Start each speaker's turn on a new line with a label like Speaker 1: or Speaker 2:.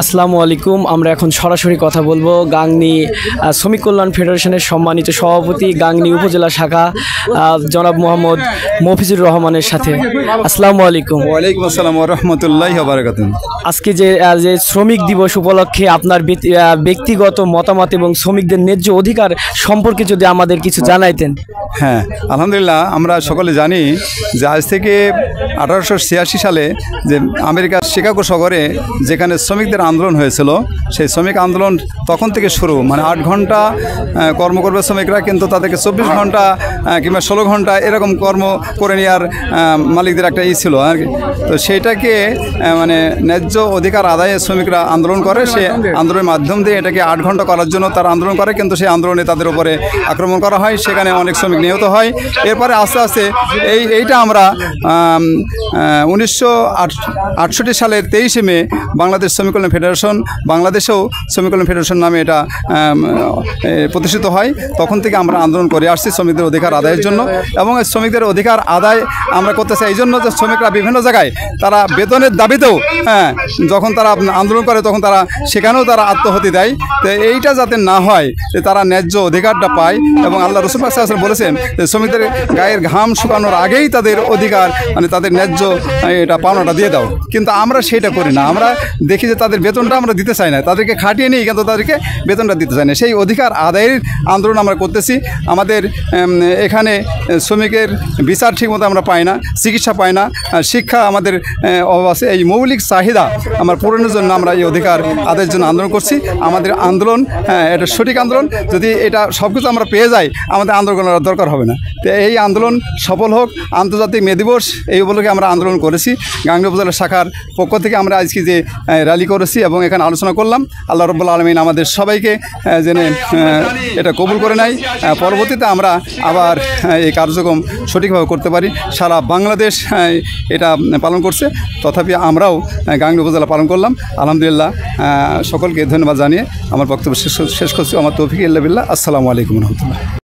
Speaker 1: আসসালামু আলাইকুম। আমরা এখন সরাসরি কথা বলবো গাংনী শ্রমিক কল্যাণ ফেডারেশনের সম্মানিত সভাপতি গাংনী উপজেলা শাখা জনাব মোহাম্মদ মফিজুর রহমানের সাথে। আসসালামু আলাইকুম।
Speaker 2: ওয়ালাইকুম আসসালাম ওয়া রাহমাতুল্লাহি ওয়া বারাকাতুহু।
Speaker 1: আজকে যে শ্রমিক দিবস উপলক্ষে আপনার ব্যক্তিগত মতামত এবং শ্রমিকদের ন্যায্য অধিকার সম্পর্কে যদি আমাদের কিছু জানাইতেন।
Speaker 2: হ্যাঁ, আলহামদুলিল্লাহ, আমরা সকলে জানি যে আজ থেকে 1886 সালে যে আমেরিকার শিকাগো শহরে যেখানে শ্রমিকদের আন্দোলন হয়েছিল, সেই শ্রমিক আন্দোলন তখন থেকে শুরু। মানে 8 ঘন্টা কর্ম করবে শ্রমিকরা, কিন্তু তাদেরকে 24 ঘন্টা কিংবা 16 ঘন্টা এরকম কর্ম করে নেওয়ার মালিকদের একটা ছিল আর কি। তো সেইটাকে মানে ন্যায্য অধিকার আদায়ে শ্রমিকরা আন্দোলন করে। সে আন্দোলনের মাধ্যম দিয়ে এটাকে 8 ঘন্টা করার জন্য তারা আন্দোলন করে, কিন্তু সেই আন্দোলনে তাদের উপরে আক্রমণ করা হয়, সেখানে অনেক শ্রমিক নিহত হয়। এরপরে আস্তে আস্তে এইটা আমরা 1968 সালের 23 মে বাংলাদেশ শ্রমিক কল্যাণ ফেডারেশন, বাংলাদেশেও শ্রমিক কল্যাণ ফেডারেশন নামে এটা প্রতিষ্ঠিত হয়। তখন থেকে আমরা আন্দোলন করে আসছি শ্রমিকদের অধিকার আদায়ের জন্য। এবং শ্রমিকদের অধিকার আদায় আমরা করতে চাই এই জন্য যে শ্রমিকরা বিভিন্ন জায়গায় তারা বেতনের দাবিতেও যখন তারা আন্দোলন করে তখন তারা সেখানেও তারা আত্মহতি দেয়। তো এইটা যাতে না হয়, যে তারা ন্যায্য অধিকারটা পায়। এবং আল্লাহ রাসূল সাল্লাল্লাহু আলাইহি ওয়াসাল্লাম বলেছেন যে শ্রমিকদের গায়ের ঘাম শুকানোর আগেই তাদের অধিকার মানে তাদের ন্যায্য এটা পাওনাটা দিয়ে দাও। কিন্তু আমরা সেটা করি না। আমরা দেখি যে তাদের বেতনটা আমরা দিতে চাই না, তাদেরকে খাটিয়ে নিই কিন্তু তাদেরকে বেতনটা দিতে চাই না। সেই অধিকার আদায়ের আন্দোলন আমরা করতেছি। আমাদের এখানে শ্রমিকের বিচার ঠিকমতো আমরা পাই না, চিকিৎসা পাই না, শিক্ষা আমাদের অভাব আছে। এই মৌলিক চাহিদা আমার পূরণের জন্য আমরা এই অধিকার আদায়ের জন্য আন্দোলন করছি। আমাদের আন্দোলন এটা সঠিক আন্দোলন। যদি এটা সব কিছু আমরা পেয়ে যাই, আমাদের আন্দোলন করার দরকার হবে না। তো এই আন্দোলন সফল হোক। আন্তর্জাতিক মে দিবস এই উপলক্ষে আমরা আন্দোলন করেছি। গাংনী উপজেলা শাখার পক্ষ থেকে আমরা আজকে যে র্যালি করেছি এবং এখানে আলোচনা করলাম, আল্লাহ রাব্বুল আলামিন আমাদের সবাইকে যেন এটা কবুল করে নেয়। পরবর্তীতে আমরা আবার এই কার্যক্রম সঠিকভাবে করতে পারি। সারা বাংলাদেশ এটা পালন করছে, তথাপি আমরাও গাংনী উপজেলা পালন করলাম। আলহামদুলিল্লাহ, সকলকে ধন্যবাদ জানিয়ে আমার বক্তব্য শেষ করছি। আমার তৌফিক ইল্লা বিল্লাহ। আসসালামু আলাইকুম ওয়া রাহমাতুল্লাহ।